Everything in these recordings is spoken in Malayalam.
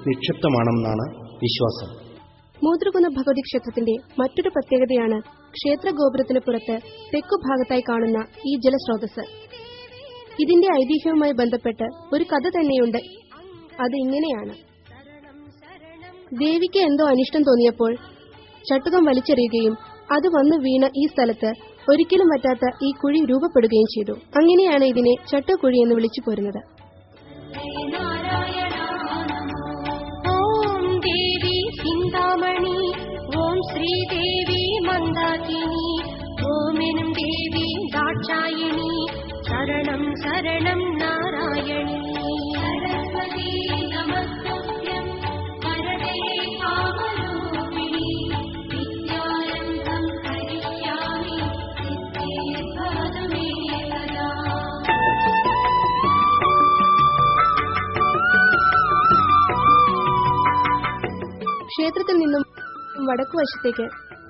നിക്ഷിപ്തമാണെന്നാണ് വിശ്വാസം. മൂദ്രകുന്ന ഭഗവതി ക്ഷേത്രത്തിന്റെ മറ്റൊരു പ്രത്യേകതയാണ് ക്ഷേത്ര ഗോപുരത്തിന് പുറത്ത് തെക്കുഭാഗത്തായി കാണുന്ന ഈ ജലസ്രോതസ്. ഇതിന്റെ ഐതിഹ്യവുമായി ബന്ധപ്പെട്ട് ഒരു കഥ തന്നെയുണ്ട്. അത് ഇങ്ങനെയാണ്. ദേവിക്ക് എന്തോ അനിഷ്ടം തോന്നിയപ്പോൾ ചട്ടുകം വലിച്ചെറിയുകയും അത് വന്നു വീണ ഈ സ്ഥലത്ത് ഒരിക്കലും പറ്റാത്ത ഈ കുഴി രൂപപ്പെടുകയും ചെയ്തു. അങ്ങനെയാണ് ഇതിനെ ചട്ടുകുഴി എന്ന് വിളിച്ചു പോരുന്നത്. ഓം ദേവി ചിന്താമണി, ഓം ശ്രീദേവി മന്ദാകിനി, ഓമെനും ദേവി ദാക്ഷായണി, ശരണം ശരണം നാരായണി. സരസ്വതി നമസ്തുഭ്യം വരദേ കാമരൂപിണി, വിദ്യാരംഭം കരിഷ്യാമി സിദ്ധിർഭവതു മേ സദാ. ക്ഷേത്രത്തിൽ നിന്നും വടക്കുവശത്തേക്ക്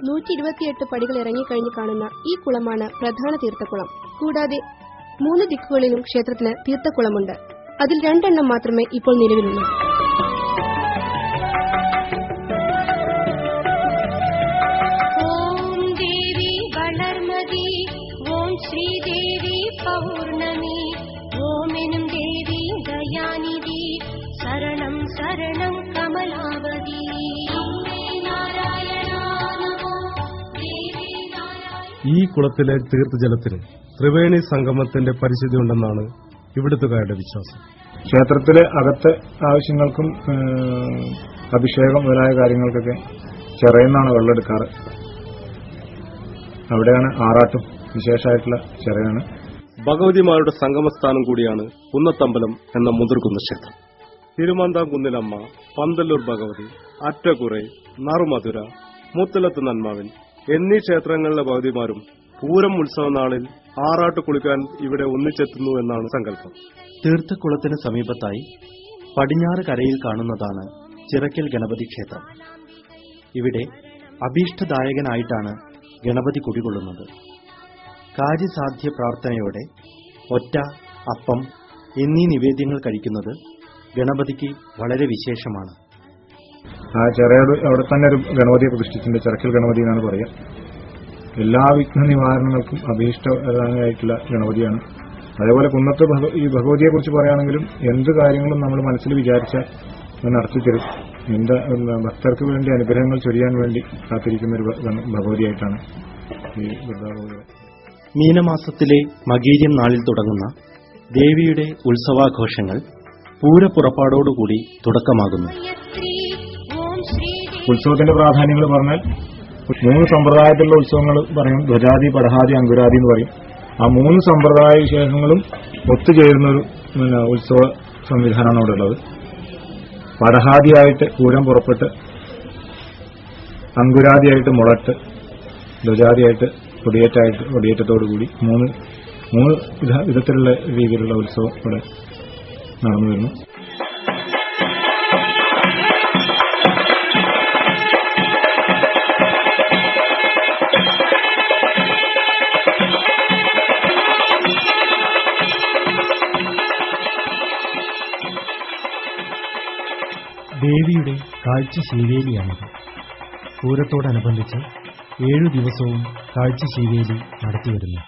128 പടികൾ ഇറങ്ങിക്കഴിഞ്ഞ് കാണുന്ന ഈ കുളമാണ് പ്രധാന തീർത്ഥക്കുളം. കൂടാതെ 3 ദിക്കുകളിലും ക്ഷേത്രത്തിന് തീർത്ഥക്കുളമുണ്ട്. അതിൽ 2 എണ്ണം മാത്രമേ ഇപ്പോൾ നിലവിലുള്ളൂ. ഓം ദേവി വളർമതി, ഓം ശ്രീദേവി പൗർണമി, ഓമെനും ദേവി ദയാനിധി, ശരണം ശരണം കമലാവതി. ഈ കുളത്തിലെ തീർത്ഥജലത്തിന് ത്രിവേണി സംഗമത്തിന്റെ പരിസ്ഥിതി ഉണ്ടെന്നാണ് ഇവിടുത്തുകാരുടെ വിശ്വാസം. ക്ഷേത്രത്തിലെ അകത്തെ ആവശ്യങ്ങൾക്കും അഭിഷേകം മുതലായ കാര്യങ്ങൾക്കൊക്കെ ചിറയെന്നാണ് വെള്ളം എടുക്കാറ്. അവിടെയാണ് ആറാട്ടും വിശേഷമായിട്ടുള്ള ചിറയാണ്. ഭഗവതിമാരുടെ സംഗമസ്ഥാനം കൂടിയാണ് കുന്നത്തമ്പലം എന്ന മുതിർകുന്ന ക്ഷേത്രം. തിരുമാന്താംകുന്നിലമ്മ, പന്തല്ലൂർ ഭഗവതി, അറ്റകുറെ, നറുമധുര, മുത്തലത്ത് നന്മാവിൻ എന്നീ ക്ഷേത്രങ്ങളിലെ ഭഗവതിമാരും പൂരം ഉത്സവനാളിൽ ആറാട്ട് കുളിക്കാൻ ഇവിടെ ഒന്നിച്ചെത്തുന്നു എന്നാണ് സങ്കല്പം. തീർത്ഥക്കുളത്തിന് സമീപത്തായി പടിഞ്ഞാറ് കരയിൽ കാണുന്നതാണ് ചിറക്കൽ ഗണപതി ക്ഷേത്രം. ഇവിടെ അഭീഷ്ടദായകനായിട്ടാണ് ഗണപതി കുടികൊള്ളുന്നത്. കാര്യസാധ്യ പ്രാർത്ഥനയോടെ ഒറ്റ, അപ്പം എന്നീ നിവേദ്യങ്ങൾ കഴിക്കുന്നത് ഗണപതിക്ക് വളരെ വിശേഷമാണ്. ആ ചെറിയോട് അവിടെ തന്നെ ഒരു ഗണപതിയെ പ്രതിഷ്ഠിച്ചിട്ടുണ്ട്. ചിറക്കൽ ഗണപതി എന്നാണ് പറയുക. എല്ലാ വിഘ്ന നിവാരണങ്ങൾക്കും അഭീഷ്ടമായിട്ടുള്ള ഗണപതിയാണ്. അതേപോലെ കുന്നത്ത് ഈ ഭഗവതിയെ കുറിച്ച് പറയുകയാണെങ്കിലും എന്ത് കാര്യങ്ങളും നമ്മൾ മനസ്സിൽ വിചാരിച്ചാൽ നടത്തിത്തരും. ഭക്തർക്ക് വേണ്ടി അനുഗ്രഹങ്ങൾ ചൊരിയാൻ വേണ്ടി കാത്തിരിക്കുന്ന ഒരു ഭഗവതിയായിട്ടാണ് ഈ ദുർഗാഭഗവതി. മീനമാസത്തിലെ മകീര്യം നാളിൽ തുടങ്ങുന്ന ദേവിയുടെ ഉത്സവാഘോഷങ്ങൾ പൂരപ്പുറപ്പാടോടുകൂടി തുടക്കമാകുന്നു. ഉത്സവത്തിന്റെ പ്രാധാന്യങ്ങൾ പറഞ്ഞാൽ 3 സമ്പ്രദായത്തിലുള്ള ഉത്സവങ്ങൾ പറയും. ധ്വജാതി, പടഹാതി, അങ്കുരാതി എന്ന് പറയും. ആ 3 സമ്പ്രദായ വിശേഷങ്ങളും ഒത്തുചേരുന്നൊരു ഉത്സവ സംവിധാനമാണ് അവിടെ ഉള്ളത്. പടഹാദിയായിട്ട് പൂരം പുറപ്പെട്ട്, അങ്കുരാതിയായിട്ട് മുളട്ട്, ധ്വജാതിയായിട്ട് കൊടിയേറ്റത്തോടുകൂടി 3 വിധത്തിലുള്ള രീതിയിലുള്ള ഉത്സവം ഇവിടെ നടന്നു വരുന്നു. ദേവിയുടെ കാഴ്ചശീവേലിയാണിത്. പൂരത്തോടനുബന്ധിച്ച് 7 ദിവസവും കാഴ്ചശീവേലി നടത്തിവരുന്നു.